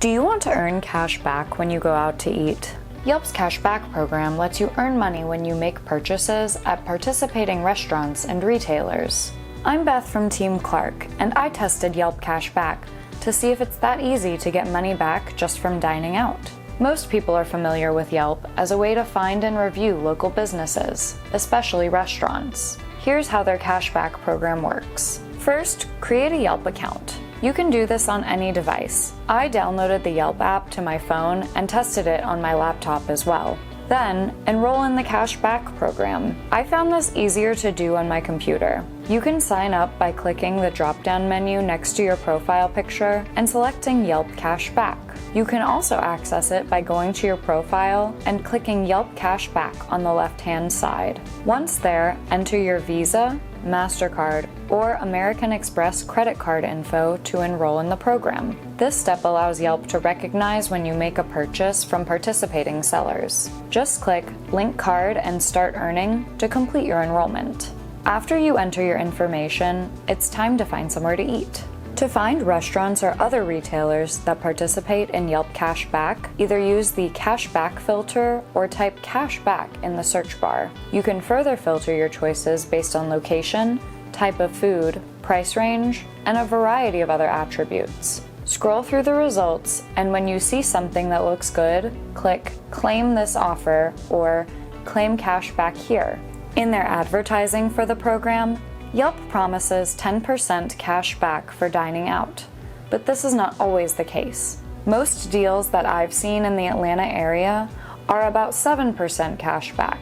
Do you want to earn cash back when you go out to eat? Yelp's Cash Back program lets you earn money when you make purchases at participating restaurants and retailers. I'm Beth from Team Clark, and I tested Yelp Cash Back to see if it's that easy to get money back just from dining out. Most people are familiar with Yelp as a way to find and review local businesses, especially restaurants. Here's how their cashback program works. First, create a Yelp account. You can do this on any device. I downloaded the Yelp app to my phone and tested it on my laptop as well. Then, enroll in the Cashback program. I found this easier to do on my computer. You can sign up by clicking the drop-down menu next to your profile picture and selecting Yelp Cash Back. You can also access it by going to your profile and clicking Yelp Cash Back on the left-hand side. Once there, enter your Visa, MasterCard, or American Express credit card info to enroll in the program. This step allows Yelp to recognize when you make a purchase from participating sellers. Just click Link Card and Start Earning to complete your enrollment. After you enter your information, it's time to find somewhere to eat. To find restaurants or other retailers that participate in Yelp Cash Back, either use the Cashback filter or type Cashback in the search bar. You can further filter your choices based on location, type of food, price range, and a variety of other attributes. Scroll through the results, and when you see something that looks good, click Claim this offer or Claim Cashback here. In their advertising for the program, Yelp promises 10% cash back for dining out, but this is not always the case. Most deals that I've seen in the Atlanta area are about 7% cash back,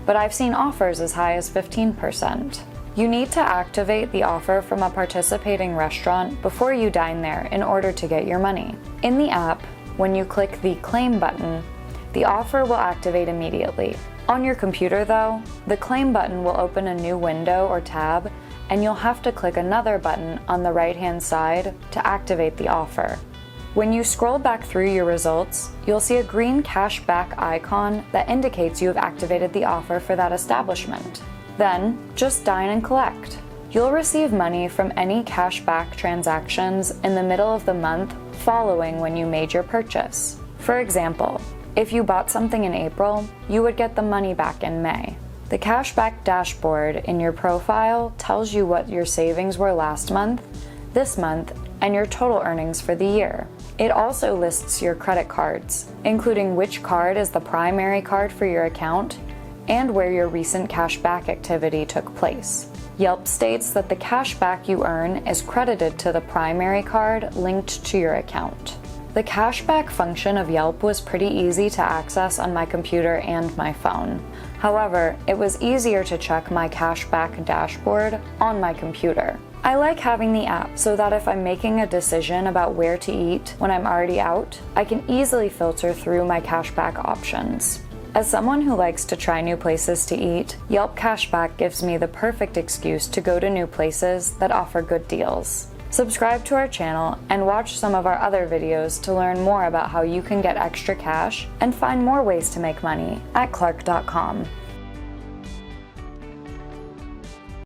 but I've seen offers as high as 15%. You need to activate the offer from a participating restaurant before you dine there in order to get your money. In the app, when you click the Claim button, the offer will activate immediately. On your computer though, the Claim button will open a new window or tab, and you'll have to click another button on the right-hand side to activate the offer. When you scroll back through your results, you'll see a green cashback icon that indicates you have activated the offer for that establishment. Then, just dine and collect. You'll receive money from any cashback transactions in the middle of the month following when you made your purchase. For example, if you bought something in April, you would get the money back in May. The Cashback Dashboard in your profile tells you what your savings were last month, this month, and your total earnings for the year. It also lists your credit cards, including which card is the primary card for your account and where your recent cashback activity took place. Yelp states that the cashback you earn is credited to the primary card linked to your account. The cashback function of Yelp was pretty easy to access on my computer and my phone. However, it was easier to check my cashback dashboard on my computer. I like having the app so that if I'm making a decision about where to eat when I'm already out, I can easily filter through my cashback options. As someone who likes to try new places to eat, Yelp Cashback gives me the perfect excuse to go to new places that offer good deals. Subscribe to our channel and watch some of our other videos to learn more about how you can get extra cash and find more ways to make money at clark.com.